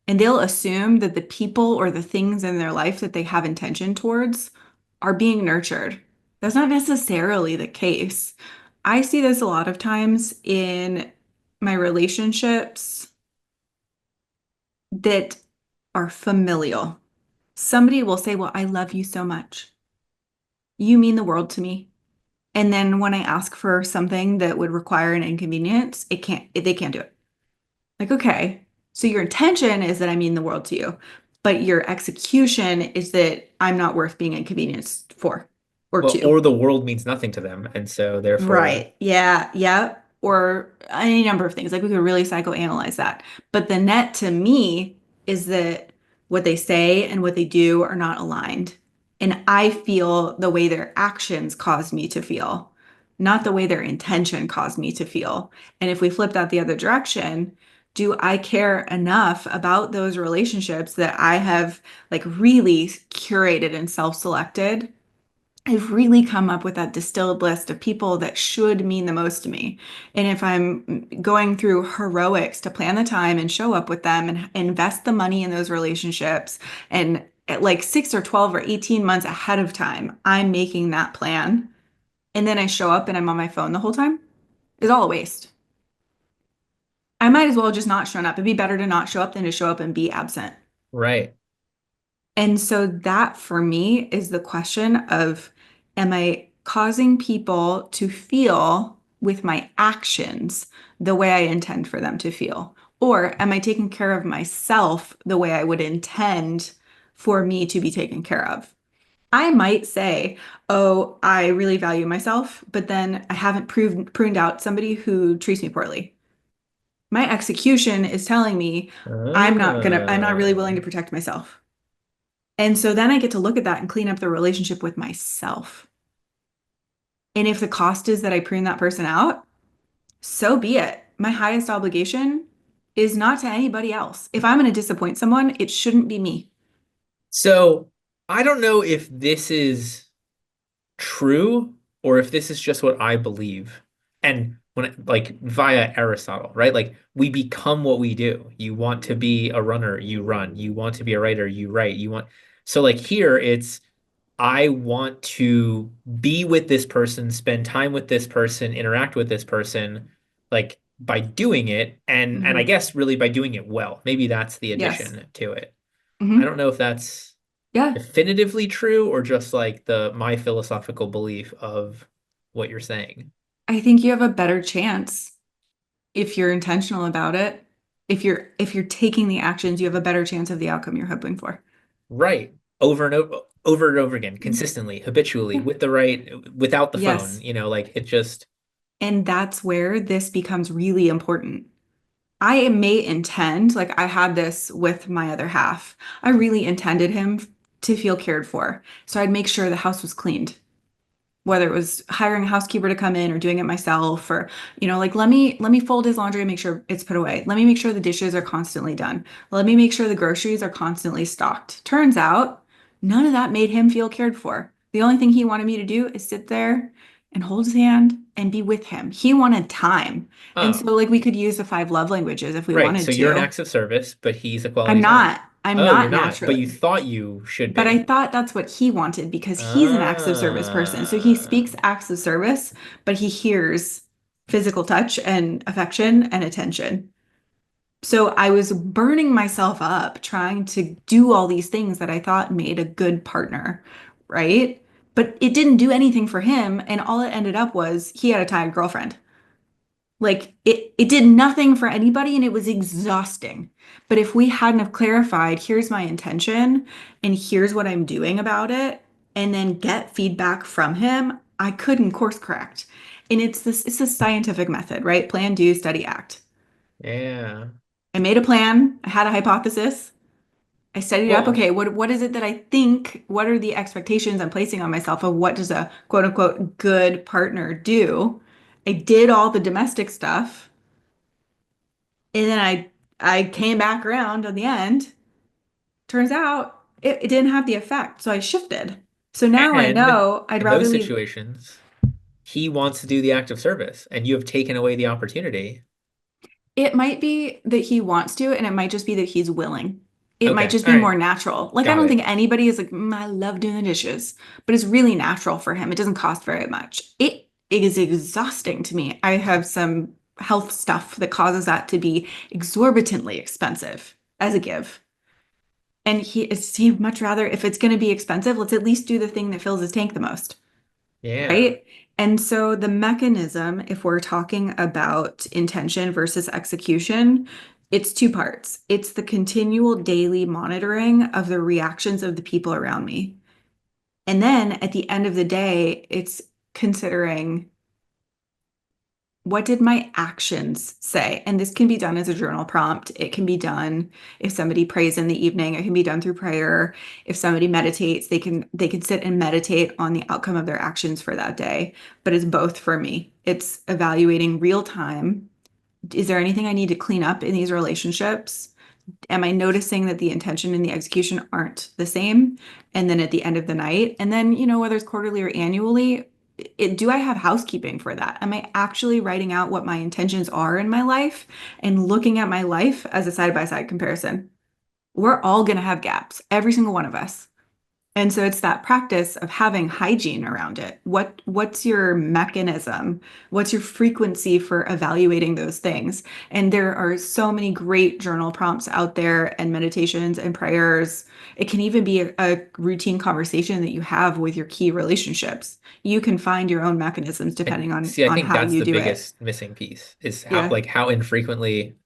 and they'll assume that the people or the things in their life that they have intention towards are being nurtured. That's not necessarily the case. I see this a lot of times in my relationships that are familial. Somebody will say, well, I love you so much. You mean the world to me. And then when I ask for something that would require an inconvenience, they can't do it. Like, okay, so your intention is that I mean the world to you, but your execution is that I'm not worth being inconvenienced for or Well, to. or the world means nothing to them, and so therefore, Right. Yeah. Yeah. Or any number of things. Like we could really psychoanalyze that. But the net to me is that what they say and what they do are not aligned. And I feel the way their actions caused me to feel, not the way their intention caused me to feel. And if we flip that the other direction, do I care enough about those relationships that I have like really curated and self-selected? I've really come up with that distilled list of people that should mean the most to me. And if I'm going through heroics to plan the time and show up with them and invest the money in those relationships, and at like 6 or 12 or 18 months ahead of time, I'm making that plan. And then I show up and I'm on my phone the whole time, is all a waste. I might as well just not show up. It'd be better to not show up than to show up and be absent. Right. And so that for me is the question of, am I causing people to feel with my actions the way I intend for them to feel? Or am I taking care of myself the way I would intend for me to be taken care of? I might say, oh, I really value myself, but then I haven't pruned out somebody who treats me poorly. My execution is telling me I'm not really willing Ah. to protect myself. And so then I get to look at that and clean up the relationship with myself. And if the cost is that I prune that person out, so be it. My highest obligation is not to anybody else. If I'm going to disappoint someone, it shouldn't be me. So I don't know if this is true or if this is just what I believe. And like via Aristotle, right? Like we become what we do. You want to be a runner, you run. You want to be a writer, you write. You want so like here it's I want to be with this person, spend time with this person, interact with this person, like by doing it, and I Hmm. guess really by doing it well. Maybe that's the Yes. addition to it. I Hmm. don't know if that's Yeah. definitively true or just like the my philosophical belief of what you're saying. I think you have a better chance if you're intentional about it. If you're taking the actions, you have a better chance of the outcome you're hoping for. Right. Over and over again, consistently, habitually, Yeah. with the right, without the phone, Yes. like it just, And that's where this becomes really important. I may intend, like I had this with my other half. I really intended him to feel cared for. So I'd make sure the house was cleaned, whether it was hiring a housekeeper to come in or doing it myself, or like let me fold his laundry and make sure it's put away. Let me make sure the dishes are constantly done. Let me make sure the groceries are constantly stocked. Turns out none of that made him feel cared for. The only thing he wanted me to do is sit there and hold his hand and be with him. He wanted time. And oh, so like we could use the five love languages if we right. So wanted you're an to. acts of service, but he's a I'm quality time. not. I'm Oh, you're not not, but you naturally. thought you should But I be. thought that's what he wanted because he's an acts of service person. So he Ah, speaks acts of service, but he hears physical touch and affection and attention. So I was burning myself up trying to do all these things that I thought made a good partner, right? But it didn't do anything for him. And all it ended up was he had a tired girlfriend. Like it did nothing for anybody and it was exhausting. But if we hadn't have clarified, here's my intention and here's what I'm doing about it, and then get feedback from him, I couldn't course correct. And it's a scientific method, right? Plan, do, study, act. yeah. I made a plan, I had a hypothesis, I studied up, Well, okay, what is it that I think, what are the expectations I'm placing on myself of what does a quote unquote good partner do? I did all the domestic stuff. And then I came back around on the end. Turns out it didn't have the effect. So I shifted. So now I and know I'd in rather those leave. situations, he wants to do the act of service, and you have taken away the opportunity. It might be that he wants to, and it might just be that he's willing. It might Okay. just All be more right. natural. Like, I Got don't it. think anybody is like, I love doing the dishes, but it's really natural for him. It doesn't cost very much. It is exhausting to me. I have some health stuff that causes that to be exorbitantly expensive as a give. And he'd much rather, if it's going to be expensive, let's at least do the thing that fills his tank the most, Yeah. right? And so the mechanism, if we're talking about intention versus execution, it's two parts. It's the continual daily monitoring of the reactions of the people around me. And then at the end of the day, it's considering, what did my actions say? And this can be done as a journal prompt. It can be done if somebody prays in the evening. It can be done through prayer. If somebody meditates, they can sit and meditate on the outcome of their actions for that day. But it's both for me. It's evaluating real time. Is there anything I need to clean up in these relationships? Am I noticing that the intention and the execution aren't the same? And then at the end of the night, and then, whether it's quarterly or annually, do I have housekeeping for that? Am I actually writing out what my intentions are in my life and looking at my life as a side by side comparison? We're all going to have gaps, every single one of us. And so it's that practice of having hygiene around it. What's your mechanism? What's your frequency for evaluating those things? And there are so many great journal prompts out there and meditations and prayers. It can even be a routine conversation that you have with your key relationships. You can find your own mechanisms And depending on see, I think how that's you the do it. biggest missing piece is how Yeah. like how infrequently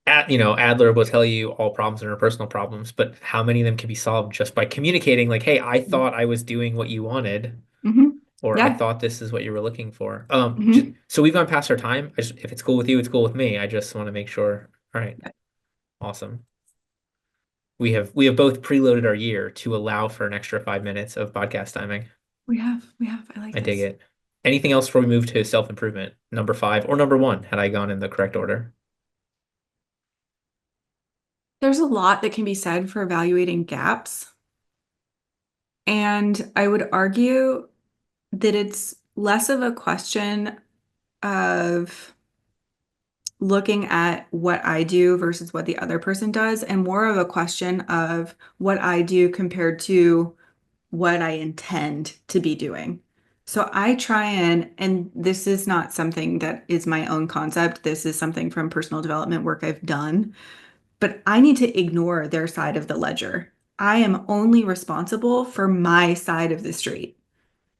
Adler will tell you all problems are interpersonal problems, but how many of them can be solved just by communicating like, hey, I thought I was doing what you wanted, Hmm. or I Yeah. thought this is what you were looking for. Hmm. So we've gone past our time. If it's cool with you, it's cool with me. I just want to make sure. All right, awesome. We have both preloaded our year to allow for an extra 5 minutes of podcast timing. I like I dig this. it. Anything else before we move to self-improvement? Number five or number one, had I gone in the correct order? There's a lot that can be said for evaluating gaps. And I would argue that it's less of a question of looking at what I do versus what the other person does, and more of a question of what I do compared to what I intend to be doing. So I try and this is not something that is my own concept. This is something from personal development work I've done, but I need to ignore their side of the ledger. I am only responsible for my side of the street.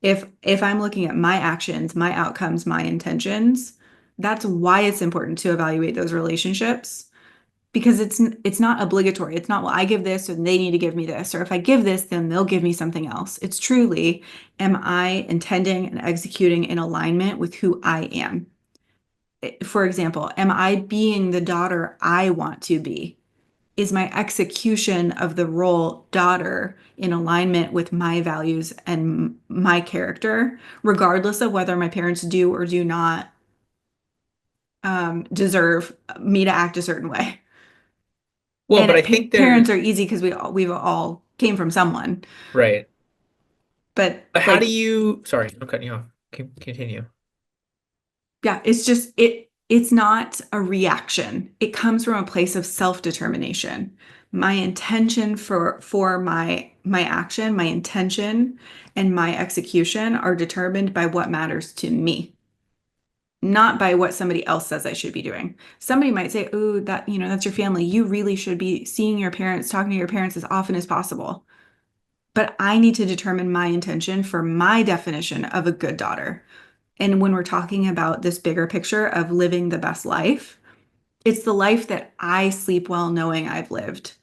If I'm looking at my actions, my outcomes, my intentions, that's why it's important to evaluate those relationships because it's not obligatory. It's not, well, I give this and they need to give me this, or if I give this, then they'll give me something else. It's truly, am I intending and executing in alignment with who I am? For example, am I being the daughter I want to be? Is my execution of the role daughter in alignment with my values and my character, regardless of whether my parents do or do not deserve me to act a certain way? Well, but And I think parents there, are easy because we've all came from someone, right. but But how do like, you, sorry, I'm cutting you off. Continue. yeah, it's just it's not a reaction. It comes from a place of self-determination. My intention for my action, my intention and my execution are determined by what matters to me, not by what somebody else says I should be doing. Somebody might say, "Oh, that, that's your family. You really should be seeing your parents, talking to your parents as often as possible." But I need to determine my intention for my definition of a good daughter. And when we're talking about this bigger picture of living the best life, it's the life that I sleep well knowing I've lived.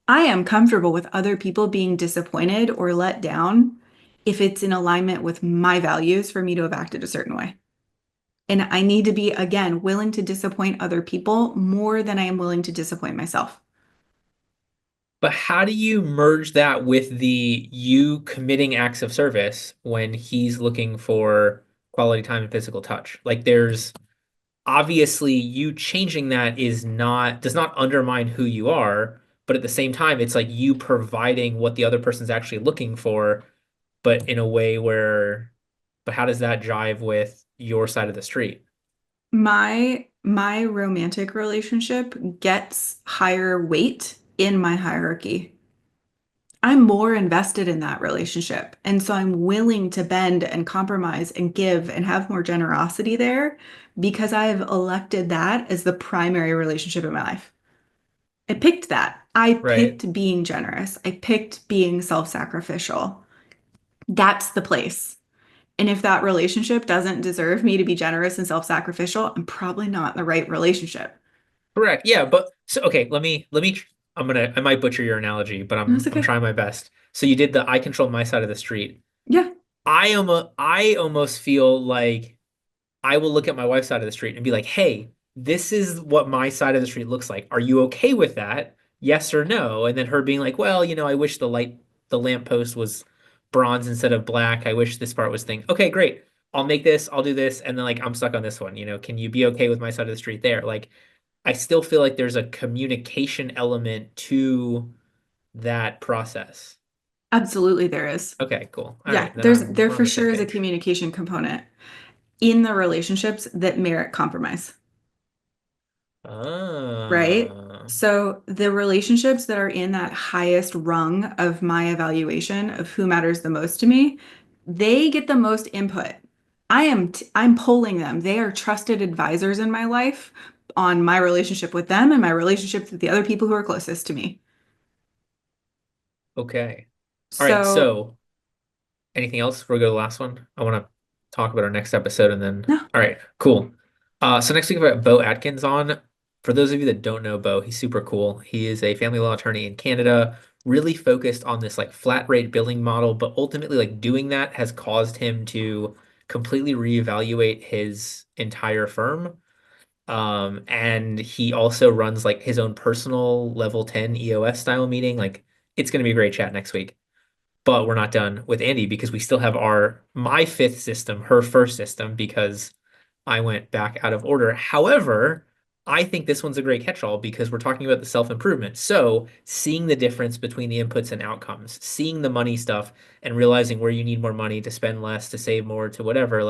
I am comfortable with other people being disappointed or let down if it's in alignment with my values for me to have acted a certain way. And I need to be, again, willing to disappoint other people more than I am willing to disappoint myself. But how do you merge that with the you committing acts of service when he's looking for quality time and physical touch? Like there's obviously you changing that does not undermine who you are, but at the same time, it's like you providing what the other person's actually looking for, but in a way but how does that jive with your side of the street? My romantic relationship gets higher weight in my hierarchy. I'm more invested in that relationship. And so I'm willing to bend and compromise and give and have more generosity there because I've elected that as the primary relationship in my life. I picked that. I Right. picked being generous. I picked being self-sacrificial. That's the place. And if that relationship doesn't deserve me to be generous and self-sacrificial, I'm probably not in the right relationship. Correct. Yeah, but so okay, I might butcher your analogy, but That's I'm okay. trying my best. So you did the I control my side of the street. Yeah, I almost feel like I will look at my wife's side of the street and be like, "Hey, this is what my side of the street looks like. Are you okay with that? Yes or no?" And then her being like, "Well, I wish the lamppost was bronze instead of black. I wish this part was thing." Okay, great. I'll make this, I'll do this, and then like I'm stuck on this one. Can you be okay with my side of the street there? Like I still feel like there's a communication element to that process. absolutely there is. Okay, cool. All Yeah, right, there we're on for the same sure is a page. communication component in the relationships that merit compromise, Ah, right? So the relationships that are in that highest rung of my evaluation of who matters the most to me, they get the most input. I'm polling them. They are trusted advisors in my life on my relationship with them and my relationships with the other people who are closest to me. Okay. All right. So, So anything else before we go to the last one? I want to talk about our next episode and then. no, All right, cool. So next week we have Bo Atkins on. For those of you that don't know Bo, he's super cool. He is a family law attorney in Canada, really focused on this like flat rate billing model, but ultimately like doing that has caused him to completely reevaluate his entire firm. And he also runs like his own personal level 10 EOS style meeting. Like it's going to be a great chat next week. But we're not done with Andie because we still have my fifth system, her first system, because I went back out of order. However, I think this one's a great catch-all because we're talking about the self-improvement. So seeing the difference between the inputs and outcomes, seeing the money stuff and realizing where you need more money to spend less, to save more, to whatever.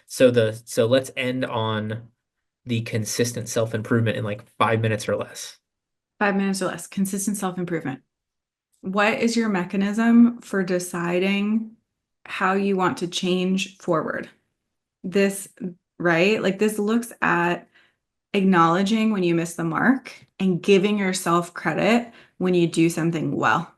So let's end on the consistent self-improvement in like 5 minutes or less. 5 minutes or less, consistent self-improvement. What is your mechanism for deciding how you want to change forward? This, right? Like this looks at acknowledging when you miss the mark and giving yourself credit when you do something well.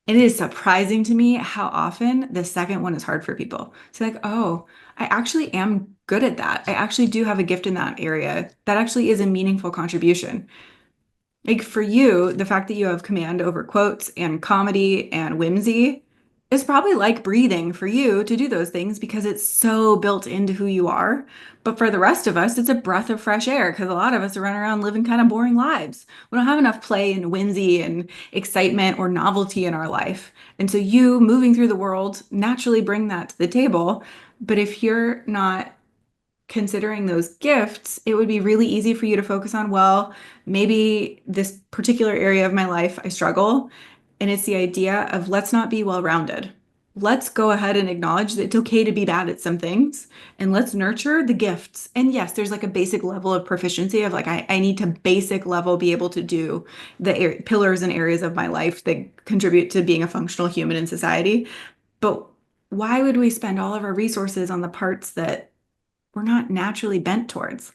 It is surprising to me how often the second one is hard for people. It's like, oh, I actually am good at that. I actually do have a gift in that area. That actually is a meaningful contribution. Like for you, the fact that you have command over quotes and comedy and whimsy is probably like breathing for you to do those things because it's so built into who you are. But for the rest of us, it's a breath of fresh air because a lot of us are running around living kind of boring lives. We don't have enough play and whimsy and excitement or novelty in our life. And so you moving through the world naturally bring that to the table. But if you're not considering those gifts, it would be really easy for you to focus on, well, maybe this particular area of my life I struggle. And it's the idea of let's not be well-rounded. Let's go ahead and acknowledge that it's okay to be bad at some things and let's nurture the gifts. And yes, there's like a basic level of proficiency of like, I need to basic level be able to do the pillars and areas of my life that contribute to being a functional human in society. But why would we spend all of our resources on the parts that we're not naturally bent towards?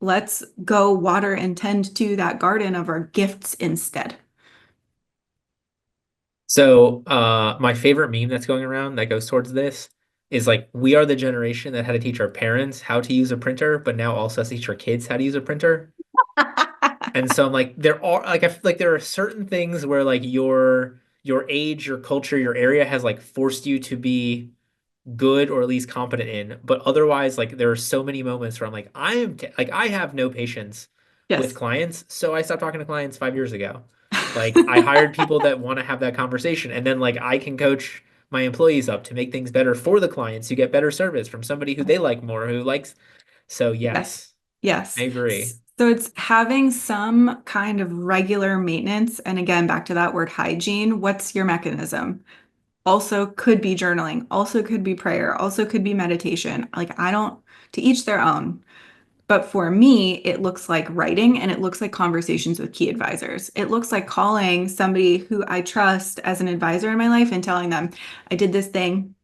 Let's go water and tend to that garden of our gifts instead. So, my favorite meme that's going around that goes towards this is like we are the generation that had to teach our parents how to use a printer, but now also has to teach our kids how to use a printer. And so I'm like, there are like I feel like there are certain things where like your age, your culture, your area has like forced you to be good or at least competent in. But otherwise, like there are so many moments where I'm like, like I have no patience with Yes. clients, so I stopped talking to clients 5 years ago. Like I hired people that want to have that conversation, and then like I can coach my employees up to make things better for the clients who get better service from somebody who they like more, who likes. So Yes. yes, I Yes. agree. So it's having some kind of regular maintenance. And again, back to that word hygiene. What's your mechanism? Also could be journaling, also could be prayer, also could be meditation. Like I don't, to each their own. But for me, it looks like writing and it looks like conversations with key advisors. It looks like calling somebody who I trust as an advisor in my life and telling them, I did this thing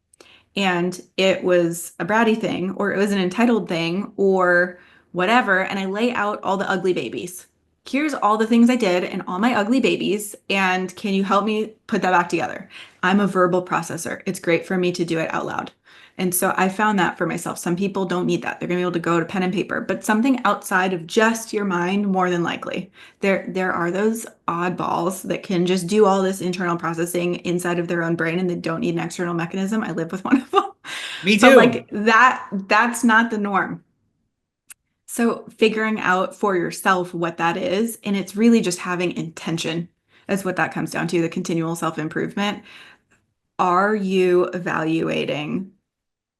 and it was a bratty thing, or it was an entitled thing, or whatever. And I lay out all the ugly babies. Here's all the things I did and all my ugly babies. And can you help me put that back together? I'm a verbal processor. It's great for me to do it out loud. And so I found that for myself. Some people don't need that. They're going to be able to go to pen and paper, but something outside of just your mind, more than likely. There are those oddballs that can just do all this internal processing inside of their own brain and they don't need an external mechanism. I live with one of them. Me But like too. that's not the norm. So figuring out for yourself what that is, and it's really just having intention is what that comes down to, the continual self-improvement. Are you evaluating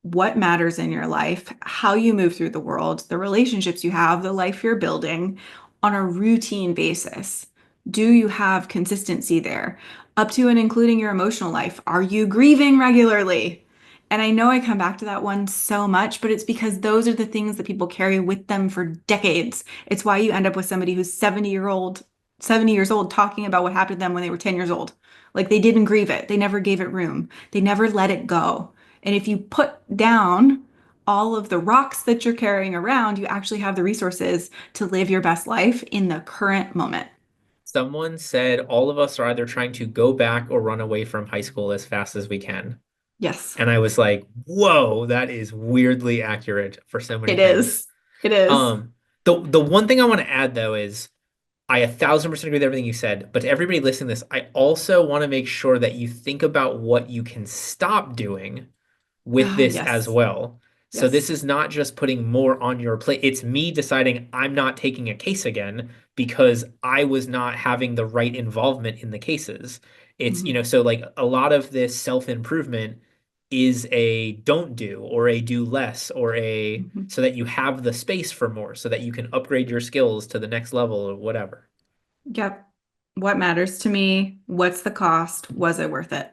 what matters in your life, how you move through the world, the relationships you have, the life you're building on a routine basis? Do you have consistency there? Up to and including your emotional life. Are you grieving regularly? And I know I come back to that one so much, but it's because those are the things that people carry with them for decades. It's why you end up with somebody who's 70 years old talking about what happened to them when they were 10 years old. Like they didn't grieve it. They never gave it room. They never let it go. And if you put down all of the rocks that you're carrying around, you actually have the resources to live your best life in the current moment. Someone said all of us are either trying to go back or run away from high school as fast as we can. Yes, And I was like, whoa, that is weirdly accurate for so many it things. is. It is. Um, the one thing I want to add though is I 1,000% agree with everything you said, but to everybody listening to this, I also want to make sure that you think about what you can stop doing with Ah, this as yes. well. So this Yes. is not just putting more on your plate. It's me deciding I'm not taking a case again because I was not having the right involvement in the cases. It's, Mhm. so like a lot of this self-improvement is a don't do or a do less or a Mhm. so that you have the space for more so that you can upgrade your skills to the next level or whatever. Yep. What matters to me? What's the cost? Was it worth it?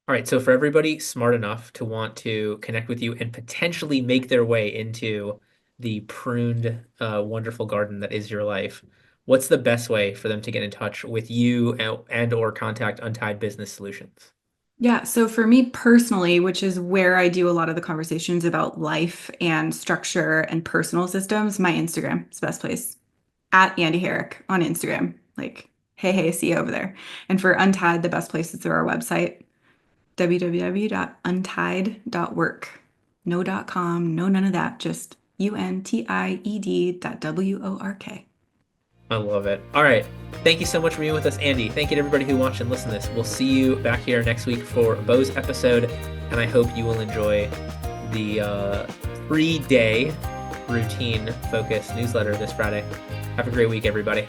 All right, so for everybody smart enough to want to connect with you and potentially make their way into the pruned, wonderful garden that is your life, what's the best way for them to get in touch with you and or contact Untied Business Solutions? Yeah, so for me personally, which is where I do a lot of the conversations about life and structure and personal systems, my Instagram is the best place. At Andie Herrick on Instagram. Like, hey, hey, see you over there. And for Untied, the best place is through our website, www.untied.work. No .com, no none of that, just UNTIED.WORK. I love it. All right. Thank you so much for being with us, Andie. Thank you to everybody who watched and listened to this. We'll see you back here next week for Bo's episode, and I hope you will enjoy the 3-day routine focus newsletter this Friday. Have a great week, everybody.